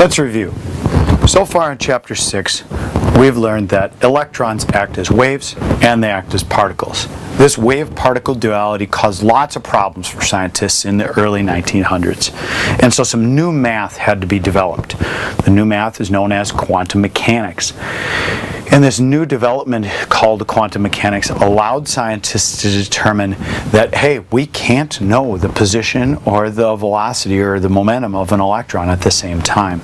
Let's review. So far in Chapter 6, we've learned that electrons act as waves and they act as particles. This wave-particle duality caused lots of problems for scientists in the early 1900s. And so some new math had to be developed. The new math is known as quantum mechanics. And this new development called quantum mechanics allowed scientists to determine that, hey, we can't know the position or the velocity or the momentum of an electron at the same time.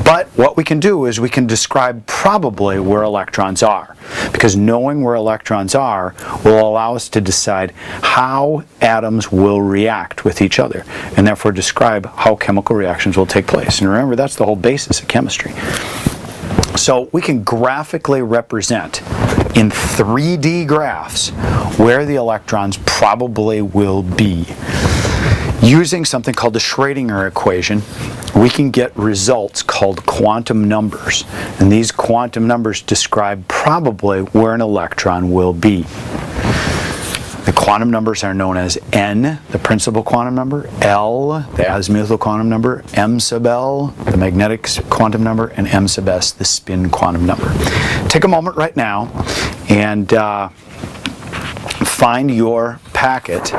But what we can do is we can describe probably where electrons are. Because knowing where electrons are will allow us to decide how atoms will react with each other, and therefore describe how chemical reactions will take place. And remember, that's the whole basis of chemistry. So we can graphically represent in 3D graphs where the electrons probably will be. Using something called the Schrödinger equation, we can get results called quantum numbers. And these quantum numbers describe probably where an electron will be. The quantum numbers are known as n, the principal quantum number, L, the azimuthal quantum number, m sub L, the magnetic quantum number, and m sub S, the spin quantum number. Take a moment right now and find your packet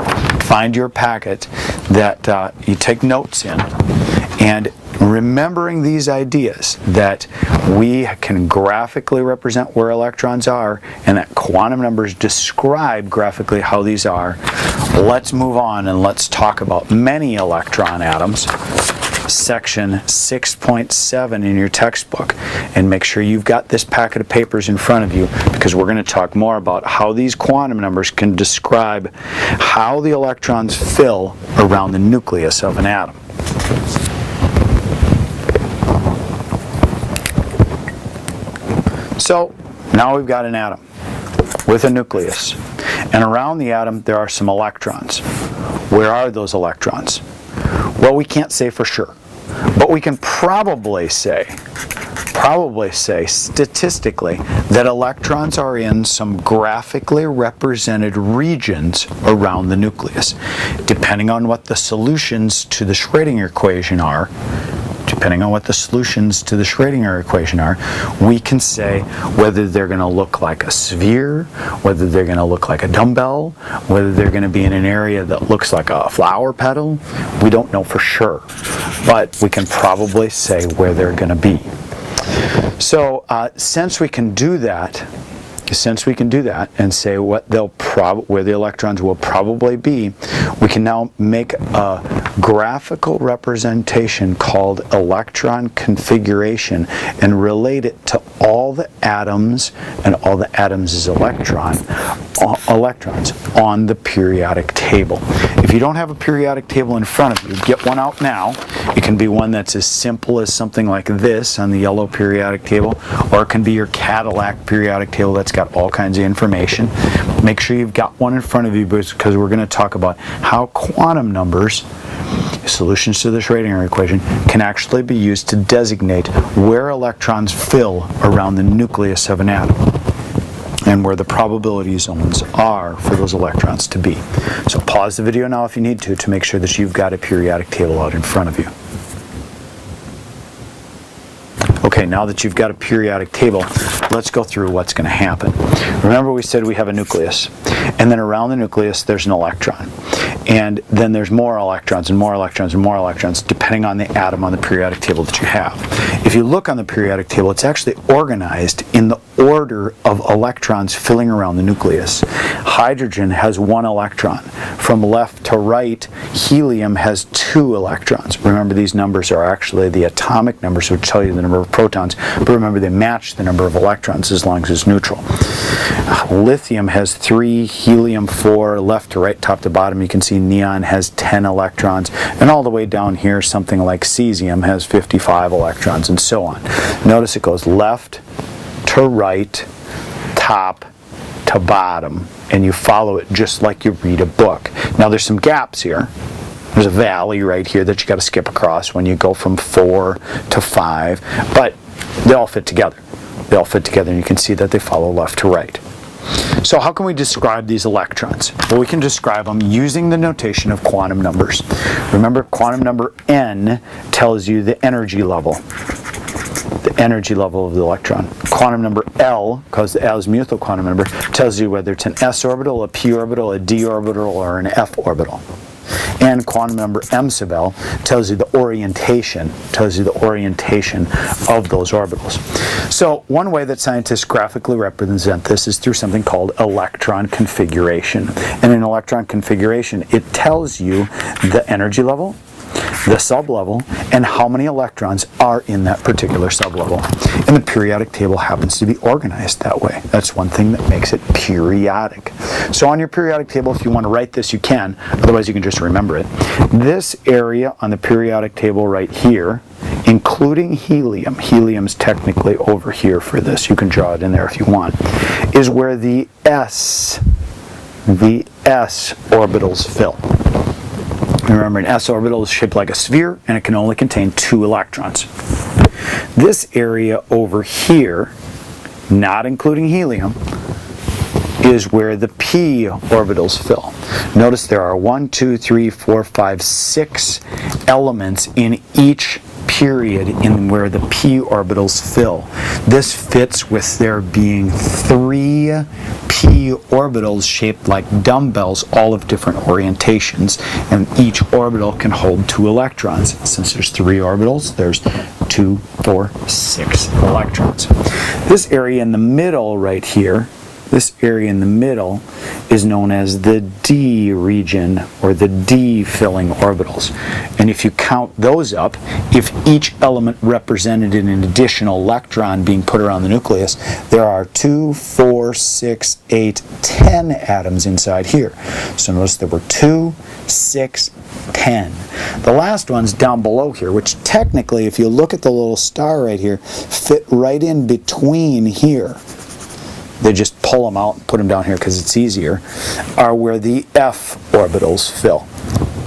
that you take notes in, and remembering these ideas that we can graphically represent where electrons are and that quantum numbers describe graphically how these are, let's move on and let's talk about many electron atoms, section 6.7 in your textbook. And make sure you've got this packet of papers in front of you, because we're going to talk more about how these quantum numbers can describe how the electrons fill around the nucleus of an atom. So now we've got an atom with a nucleus, and around the atom there are some electrons. Where are those electrons? Well, we can't say for sure, but we can probably say statistically that electrons are in some graphically represented regions around the nucleus. Depending on what the solutions to the Schrödinger equation are, we can say whether they're going to look like a sphere, whether they're going to look like a dumbbell, whether they're going to be in an area that looks like a flower petal. We don't know for sure, but we can probably say where they're going to be. So since we can do that and say what where the electrons will probably be, we can now make a graphical representation called electron configuration and relate it to all the atoms and all the atoms' electrons on the periodic table. If you don't have a periodic table in front of you, get one out now. It can be one that's as simple as something like this on the yellow periodic table, or it can be your Cadillac periodic table that's got all kinds of information. Make sure you've got one in front of you, because we're going to talk about how quantum numbers, solutions to the Schrödinger equation, can actually be used to designate where electrons fill around the nucleus of an atom and where the probability zones are for those electrons to be. So pause the video now if you need to make sure that you've got a periodic table out in front of you. Okay, now that you've got a periodic table, let's go through what's going to happen. Remember, we said we have a nucleus, and then around the nucleus there's an electron. And then there's more electrons and more electrons and more electrons, depending on the atom on the periodic table that you have. If you look on the periodic table, it's actually organized in the order of electrons filling around the nucleus. Hydrogen has 1 electron. From left to right, helium has 2 electrons. Remember, these numbers are actually the atomic numbers, which tell you the number of protons, but remember, they match the number of electrons as long as it's neutral. Lithium has 3, helium 4, left to right, top to bottom. You can see neon has 10 electrons, and all the way down here, something like cesium has 55 electrons, and so on. Notice it goes left to right, top to bottom, and you follow it just like you read a book. Now there's some gaps here. There's a valley right here that you got to skip across when you go from 4 to 5, but they all fit together. They all fit together, and you can see that they follow left to right. So how can we describe these electrons? Well, we can describe them using the notation of quantum numbers. Remember, quantum number n tells you the energy level. energy level of the electron. Quantum number L, because the L is methyl quantum number, tells you whether it's an s orbital, a p orbital, a d orbital, or an f orbital. And quantum number m sub L tells you the orientation, of those orbitals. So one way that scientists graphically represent this is through something called electron configuration. And in electron configuration, it tells you the energy level, the sublevel, and how many electrons are in that particular sublevel. And the periodic table happens to be organized that way. That's one thing that makes it periodic. So on your periodic table, if you want to write this, you can. Otherwise, you can just remember it. This area on the periodic table right here, including helium, helium's technically over here for this, you can draw it in there if you want, is where the s orbitals fill. Remember, an s orbital is shaped like a sphere, and it can only contain 2 electrons. This area over here, not including helium, is where the p orbitals fill. Notice there are 1, 2, 3, 4, 5, 6 elements in each period in where the p orbitals fill. This fits with there being 3 p orbitals shaped like dumbbells, all of different orientations, and each orbital can hold 2 electrons. Since there's 3 orbitals, there's 2, 4, 6 electrons. This area in the middle right here, this area in the middle is known as the d region, or the d filling orbitals. And if you count those up, if each element represented in an additional electron being put around the nucleus, there are 2, 4, 6, 8, 10 atoms inside here. So notice there were 2, 6, 10. The last one's down below here, which technically, if you look at the little star right here, fit right in between here. They just pull them out and put them down here because it's easier, are where the f orbitals fill.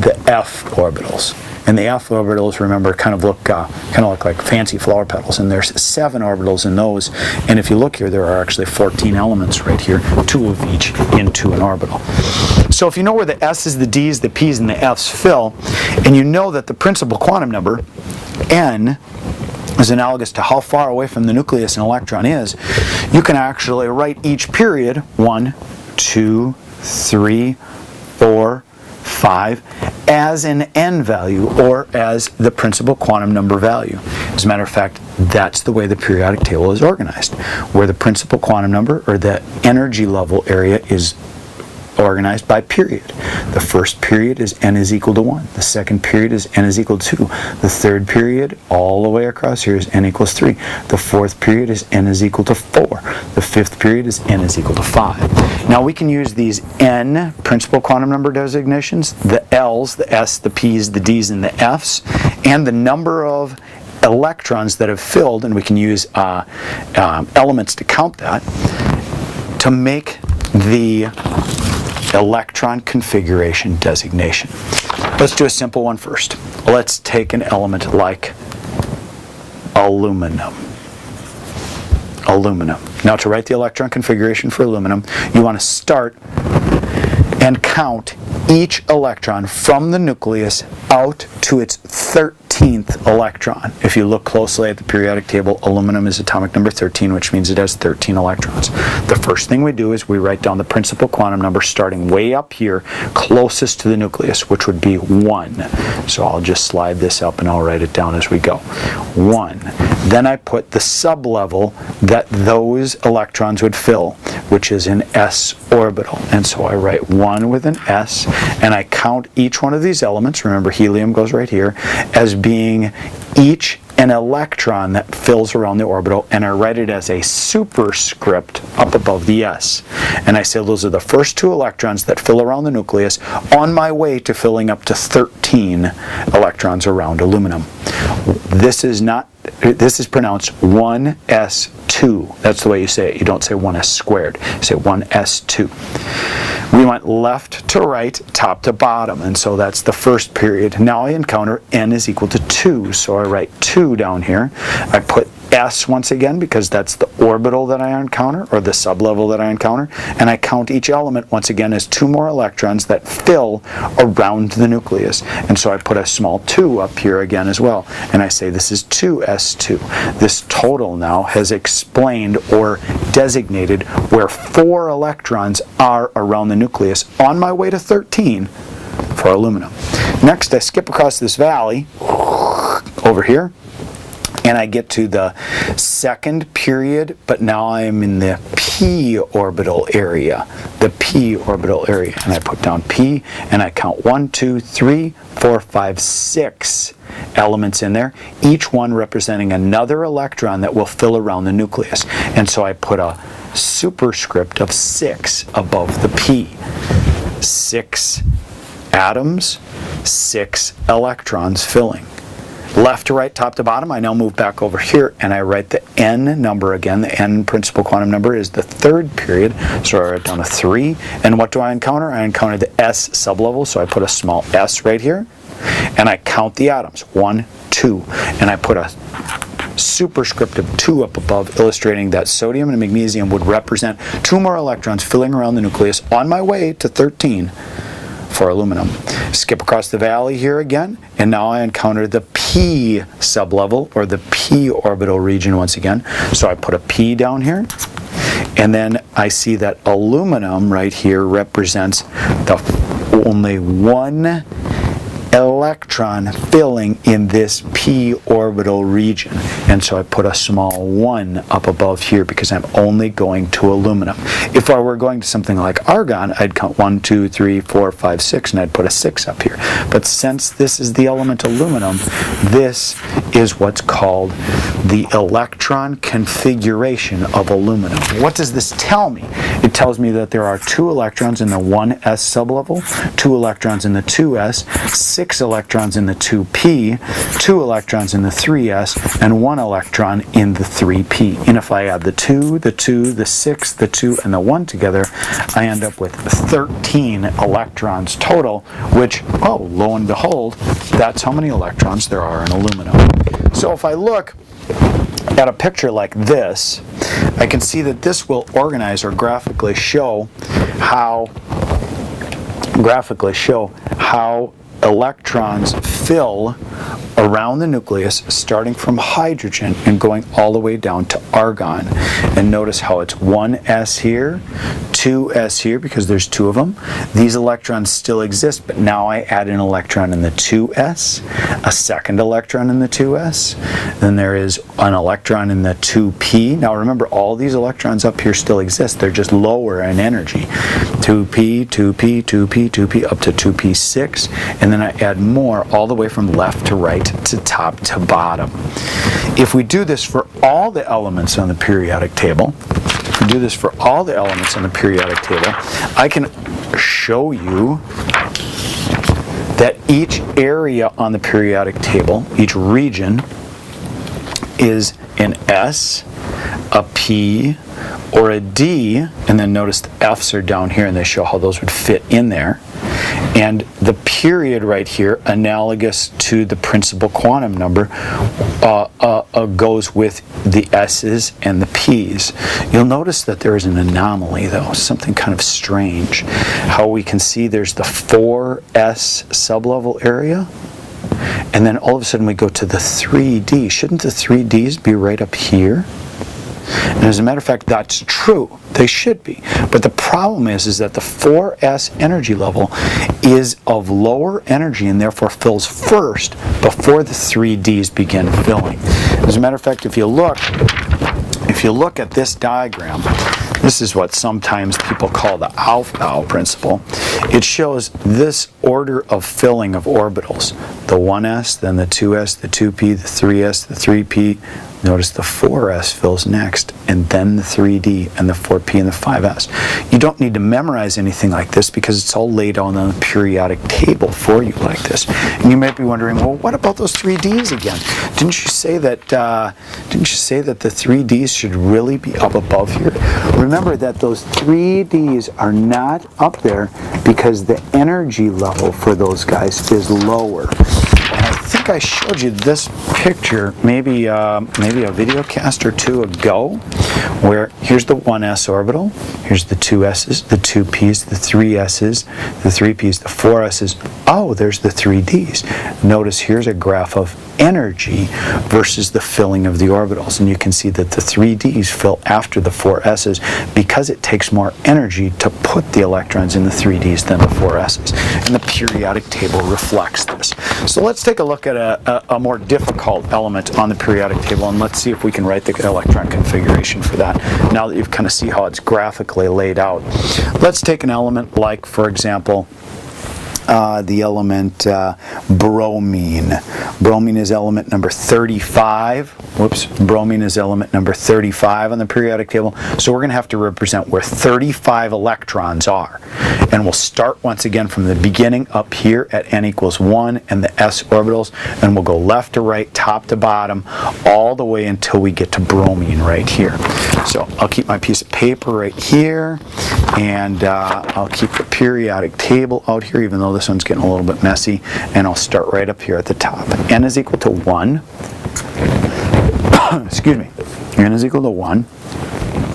The f orbitals. And the f orbitals, remember, kind of look like fancy flower petals, and there's 7 orbitals in those. And if you look here, there are actually 14 elements right here, 2 of each into an orbital. So if you know where the s's, the d's, the p's, and the f's fill, and you know that the principal quantum number, n, is analogous to how far away from the nucleus an electron is, you can actually write each period 1, 2, 3, 4, 5 as an n value, or as the principal quantum number value. As a matter of fact, that's the way the periodic table is organized, where the principal quantum number, or the energy level area, is organized by period. The first period is n is equal to 1. The second period is n is equal to 2. The third period, all the way across here, is n equals 3. The fourth period is n is equal to 4. The fifth period is n is equal to 5. Now we can use these n principal quantum number designations, the L's, the S, the P's, the D's, and the F's, and the number of electrons that have filled, and we can use elements to count that, to make the electron configuration designation. Let's do a simple one first. Let's take an element like aluminum. Aluminum. Now, to write the electron configuration for aluminum, you want to start and count each electron from the nucleus out to its 13th electron. If you look closely at the periodic table, aluminum is atomic number 13, which means it has 13 electrons. The first thing we do is we write down the principal quantum number starting way up here, closest to the nucleus, which would be 1. So I'll just slide this up and I'll write it down as we go. 1. Then I put the sublevel that those electrons would fill, which is an s orbital. And so I write 1 with an s, and I count each one of these elements, remember helium goes right here, as being each an electron that fills around the orbital, and I write it as a superscript up above the s. And I say those are the first 2 electrons that fill around the nucleus on my way to filling up to 13 electrons around aluminum. This is pronounced 1s2. That's the way you say it. You don't say 1s squared. You say 1s2. We went left to right, top to bottom, and so that's the first period. Now I encounter n is equal to 2, so I write 2 down here. I put S once again, because that's the orbital that I encounter, or the sublevel that I encounter, and I count each element once again as 2 more electrons that fill around the nucleus. And so I put a small 2 up here again as well, and I say this is 2s2. This total now has explained or designated where 4 electrons are around the nucleus on my way to 13 for aluminum. Next, I skip across this valley over here, and I get to the second period, but now I'm in the p orbital area. The p orbital area. And I put down p, and I count 1, 2, 3, 4, 5, 6 elements in there, each one representing another electron that will fill around the nucleus. And so I put a superscript of 6 above the p. 6 atoms, 6 electrons filling. Left to right, top to bottom, I now move back over here and I write the n number again. The n principal quantum number is the third period, so I write down a 3. And what do I encounter? I encounter the s sublevel, so I put a small s right here. And I count the atoms, 1, 2. And I put a superscript of 2 up above, illustrating that sodium and magnesium would represent 2 more electrons filling around the nucleus on my way to 13 for aluminum. Skip across the valley here again, and now I encounter the p sublevel, or the p orbital region once again. So I put a p down here, and then I see that aluminum right here represents the only 1 electron filling in this p orbital region, and so I put a small 1 up above here because I'm only going to aluminum. If I were going to something like argon, I'd count 1, 2, 3, 4, 5, 6, and I'd put a 6 up here. But since this is the element aluminum, this is what's called the electron configuration of aluminum. What does this tell me? It tells me that there are 2 electrons in the 1s sublevel, 2 electrons in the 2s, 6 electrons in the 2p, 2 electrons in the 3s, and 1 electron in the 3p. And if I add the 2, the 2, the 6, the 2, and the 1 together, I end up with 13 electrons total, which, oh, lo and behold, that's how many electrons there are in aluminum. So if I look at a picture like this, I can see that this will organize or graphically show how electrons fill around the nucleus, starting from hydrogen and going all the way down to argon. And notice how it's 1s here, 2s here, because there's 2 of them. These electrons still exist, but now I add an electron in the 2s, a second electron in the 2s, then there is an electron in the 2p. Now remember, all these electrons up here still exist, they're just lower in energy. 2p, 2p, 2p, 2p, up to 2p6, and then I add more all the way from left to right to top to bottom. If we do this for all the elements on the periodic table, I can show you that each area on the periodic table, each region, is an S, a P, or a D, and then notice the F's are down here and they show how those would fit in there. And the period right here, analogous to the principal quantum number, goes with the S's and the P's. You'll notice that there is an anomaly though, something kind of strange. How we can see there's the 4S sublevel area, and then all of a sudden we go to the 3D. Shouldn't the 3Ds be right up here? And as a matter of fact, that's true. They should be. But the problem is that the 4s energy level is of lower energy and therefore fills first before the 3Ds begin filling. As a matter of fact, if you look at this diagram, this is what sometimes people call the Alf Ball Principle. It shows this order of filling of orbitals. The 1s, then the 2s, the 2p, the 3s, the 3p. Notice the 4s fills next, and then the 3d, and the 4p, and the 5s. You don't need to memorize anything like this because it's all laid out on the periodic table for you like this. And you might be wondering, well, what about those 3ds again? Didn't you say that the 3ds should really be up above here? Remember that those 3ds are not up there because the energy level for those guys is lower. And I think think I showed you this picture maybe maybe a video cast or two ago, where here's the 1s orbital, here's the 2 s's, the 2 p's, the 3 s's, the 3 p's, the 4 s's. Oh, there's the 3 d's. Notice here's a graph of energy versus the filling of the orbitals, and you can see that the 3 d's fill after the 4 s's because it takes more energy to put the electrons in the 3 d's than the 4 s's, and the periodic table reflects this. So let's take a look at a more difficult element on the periodic table, and let's see if we can write the electron configuration for that now that you've kind of see how it's graphically laid out. Let's take an element like, for example, the element bromine. Bromine is element number 35. Whoops, bromine is element number 35 on the periodic table. So we're going to have to represent where 35 electrons are. And we'll start once again from the beginning up here at n equals 1 and the s orbitals, and we'll go left to right, top to bottom, all the way until we get to bromine right here. So I'll keep my piece of paper right here, and I'll keep the periodic table out here, even though this one's getting a little bit messy, and I'll start right up here at the top. N is equal to 1. Excuse me. N is equal to 1.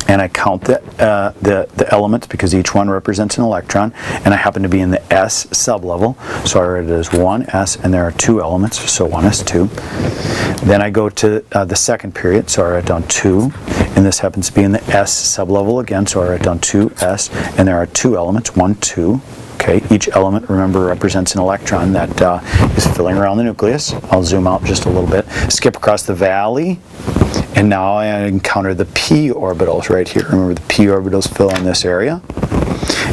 And I count the elements because each one represents an electron, and I happen to be in the s sublevel, so I write it as 1s, and there are 2 elements, so 1s2. Then I go to the second period, so I write down 2, and this happens to be in the s sublevel again, so I write down 2s, and there are 2 elements, 1, 2. Okay, each element, remember, represents an electron that is filling around the nucleus. I'll zoom out just a little bit. Skip across the valley, and now I encounter the p orbitals right here. Remember, the p orbitals fill in this area.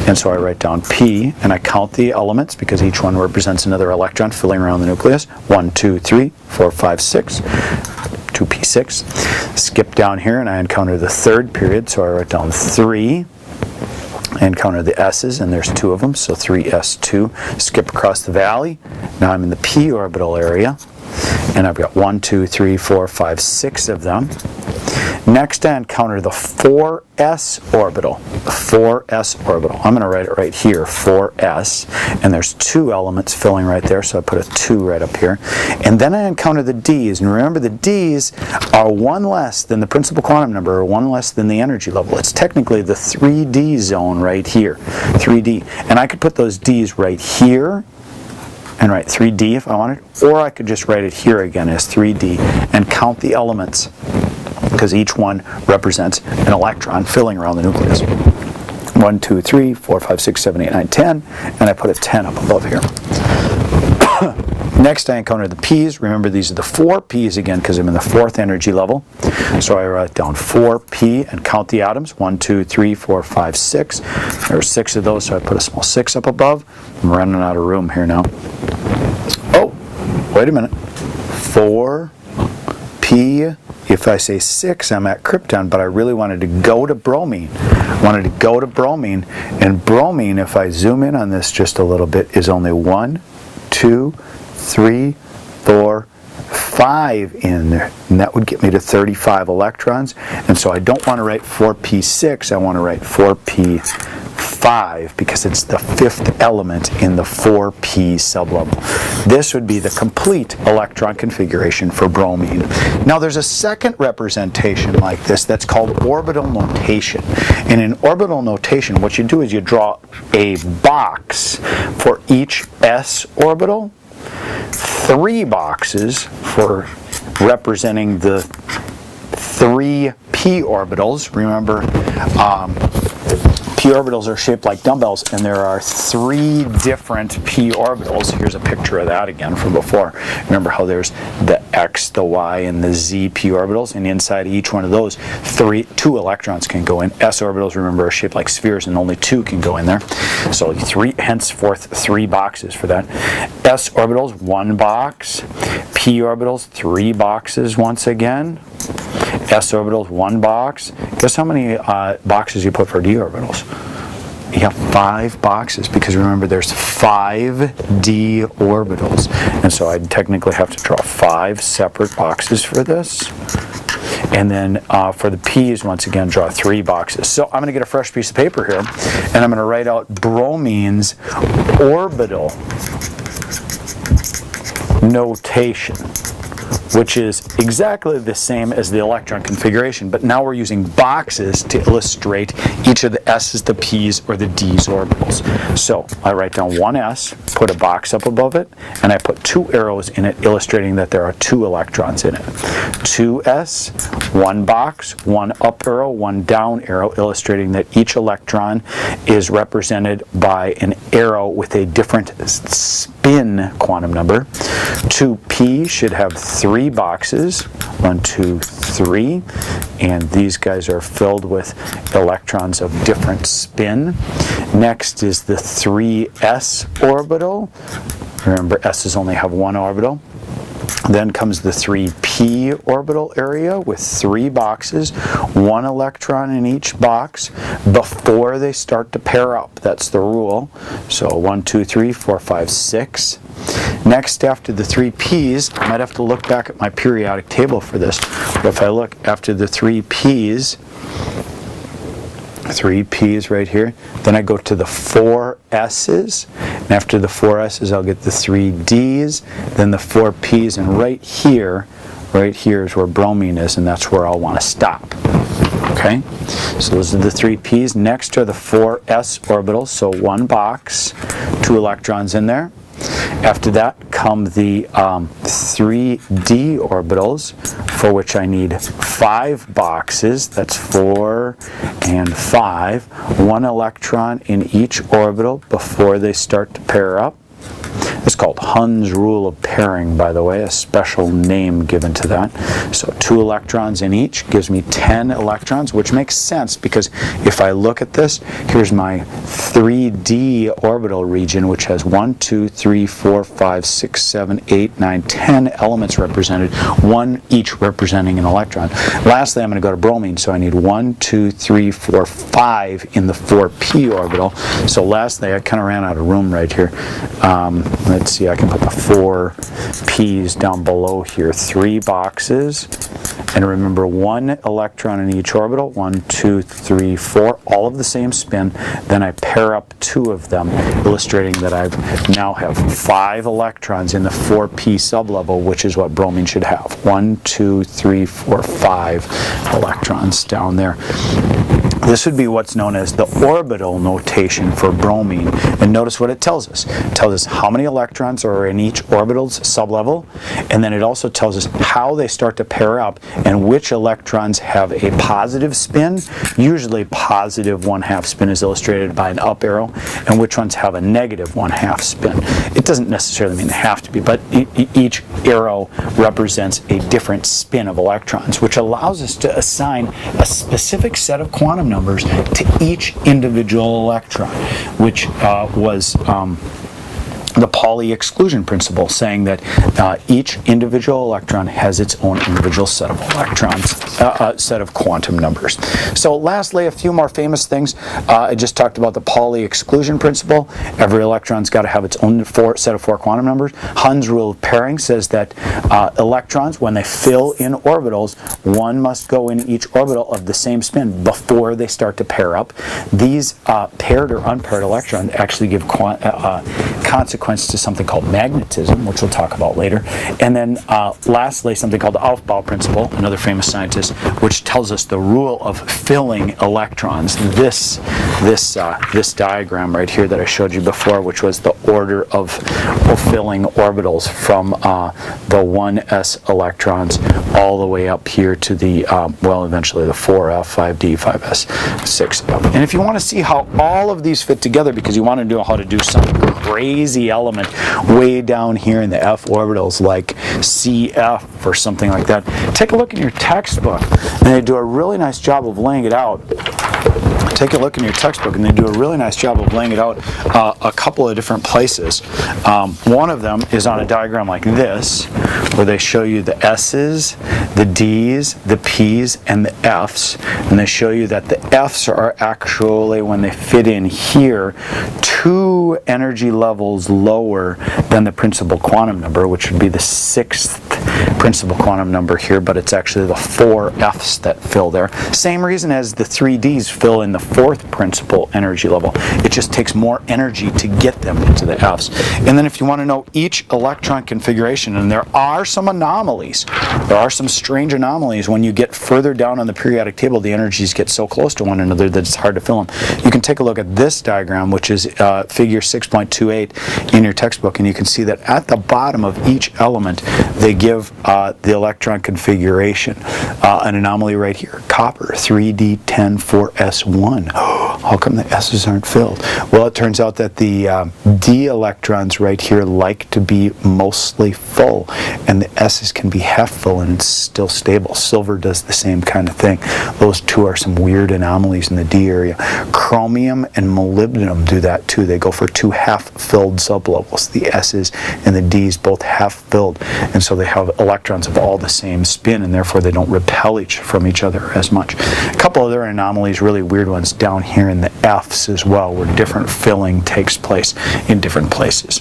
And so I write down p, and I count the elements because each one represents another electron filling around the nucleus. 1, 2, 3, 4, 5, 6. 2p6. Skip down here, and I encounter the third period, so I write down 3. I encounter the s's, and there's 2 of them, so 3s2. Skip across the valley. Now I'm in the p orbital area, and I've got 1, 2, 3, 4, 5, 6 of them. Next, I encounter the 4s orbital. The 4s orbital. I'm going to write it right here, 4s, and there's 2 elements filling right there, so I put a 2 right up here. And then I encounter the d's, and remember the d's are 1 less than the principal quantum number, or 1 less than the energy level. It's technically the 3d zone right here, 3d. And I could put those d's right here, and write 3d if I wanted, or I could just write it here again as 3d and count the elements, because each one represents an electron filling around the nucleus. 1, 2, 3, 4, 5, 6, 7, 8, 9, 10, and I put a 10 up above here. Next, I encounter the p's. Remember, these are the 4 p's again because I'm in the 4th energy level. So I write down 4p and count the atoms. 1, 2, 3, 4, 5, 6. There are 6 of those, so I put a small 6 up above. I'm running out of room here now. Oh, wait a minute. 4p. If I say 6, I'm at krypton, but I really wanted to go to bromine. I wanted to go to bromine, and bromine, if I zoom in on this just a little bit, is only 1, 2, 3, 4, 5 in there, and that would get me to 35 electrons. And so I don't want to write 4p6, I want to write 4p5 because it's the 5th element in the 4p sublevel. This would be the complete electron configuration for bromine. Now there's a second representation like this that's called orbital notation. And in orbital notation, what you do is you draw a box for each s orbital, 3 boxes for representing the 3 p orbitals. Remember, p orbitals are shaped like dumbbells, and there are 3 different p orbitals. Here's a picture of that again from before. Remember how there's the x, the y, and the z p orbitals, and inside each one of those, 2 electrons can go in. S orbitals, remember, are shaped like spheres, and only 2 can go in there. So henceforth 3 boxes for that. S orbitals, 1 box. P orbitals, 3 boxes once again. S orbitals, 1 box. Guess how many boxes you put for d orbitals? You have 5 boxes, because remember there's 5 d orbitals. And so I'd technically have to draw 5 separate boxes for this. And then for the p's, once again, draw 3 boxes. So I'm going to get a fresh piece of paper here, and I'm going to write out bromine's orbital notation, which is exactly the same as the electron configuration, but now we're using boxes to illustrate each of the S's, the P's, or the D's orbitals. So I write down one S, put a box up above it, and I put two arrows in it illustrating that there are two electrons in it. 2S, one box, one up arrow, one down arrow, illustrating that each electron is represented by an arrow with a different spin quantum number. 2P should have three boxes, 1, 2, 3, and these guys are filled with electrons of different spin. Next is the 3s orbital. Remember, s's only have one orbital. Then comes the 3p orbital area with three boxes, one electron in each box before they start to pair up. That's the rule. So 1, 2, 3, 4, 5, 6. Next, after the 3p's, I might have to look back at my periodic table for this, but if I look after the 3p's right here, then I go to the 4 S's, and after the 4 S's I'll get the 3 D's, then the 4 P's, and right here is where bromine is, and that's where I'll want to stop. Okay, so those are the 3 P's. Next are the 4 S orbitals, so one box, two electrons in there. After that come the 3d orbitals, for which I need 5 boxes. That's 4 and 5. One electron in each orbital before they start to pair up. It's called Hund's rule of pairing, by the way, a special name given to that. So 2 electrons in each gives me 10 electrons, which makes sense because if I look at this, here's my 3d orbital region, which has 1, 2, 3, 4, 5, 6, 7, 8, 9, 10 elements represented, one each representing an electron. Lastly, I'm going to go to bromine, so I need 1, 2, 3, 4, 5 in the 4p orbital. So lastly, I kind of ran out of room right here. Let's see, I can put the 4 P's down below here. 3 boxes, and remember, 1 electron in each orbital. 1, 2, 3, 4, all of the same spin. Then I pair up 2 of them, illustrating that I now have 5 electrons in the 4p sublevel, which is what bromine should have. 1, 2, 3, 4, 5 electrons down there. This would be what's known as the orbital notation for bromine. And notice what it tells us. It tells us how many electrons are in each orbital's sublevel, and then it also tells us how they start to pair up and which electrons have a positive spin. Usually positive 1/2 spin is illustrated by an up arrow, and which ones have a negative 1/2 spin. It doesn't necessarily mean they have to be, but each arrow represents a different spin of electrons, which allows us to assign a specific set of quantum numbers to each individual electron, which was the Pauli exclusion principle, saying that each individual electron has its own individual set of electrons, set of quantum numbers. So lastly, a few more famous things. I just talked about the Pauli exclusion principle. Every electron's got to have its own set of 4 quantum numbers. Hund's rule of pairing says that electrons, when they fill in orbitals, one must go in each orbital of the same spin before they start to pair up. These paired or unpaired electrons actually give consequence to something called magnetism, which we'll talk about later. And then lastly, something called the Alf Ball Principle, another famous scientist, which tells us the rule of filling electrons. This diagram right here that I showed you before, which was the order of filling orbitals from the 1s electrons all the way up here to the, well, eventually the 4f, 5d, 5s, 6f. And if you want to see how all of these fit together, because you want to know how to do some crazy element way down here in the f orbitals like CF or something like that, take a look in your textbook, and they do a really nice job of laying it out. Take a look in your textbook, and they do a really nice job of laying it out a couple of different places. One of them is on a diagram like this, where they show you the S's, the D's, the P's, and the F's. And they show you that the F's are actually, when they fit in here, 2 energy levels lower than the principal quantum number, which would be the 6th principal quantum number here, but it's actually the 4 F's that fill there. Same reason as the 3 D's fill in the 4th principal energy level. It just takes more energy to get them into the F's. And then if you want to know each electron configuration, and there are some anomalies, there are some strange anomalies when you get further down on the periodic table, the energies get so close to one another that it's hard to fill them. You can take a look at this diagram, which is figure 6.28 in your textbook, and you can see that at the bottom of each element they give the electron configuration. An anomaly right here, copper 3D10-4S1. How come the S's aren't filled? Well, it turns out that the D electrons right here like to be mostly full, and the S's can be half full and it's still stable. Silver does the same kind of thing. Those two are some weird anomalies in the D area. Chromium and molybdenum do that too. They go for 2 half-filled sublevels. The S's and the D's both half-filled, and so they have electrons of all the same spin, and therefore they don't repel from each other as much. A couple other anomalies, really weird ones, down here in the F's as well, where different filling takes place in different places.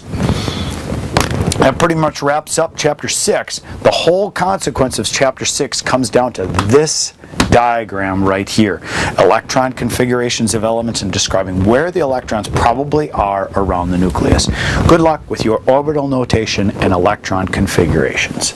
That pretty much wraps up Chapter 6. The whole consequence of Chapter 6 comes down to this diagram right here. Electron configurations of elements and describing where the electrons probably are around the nucleus. Good luck with your orbital notation and electron configurations.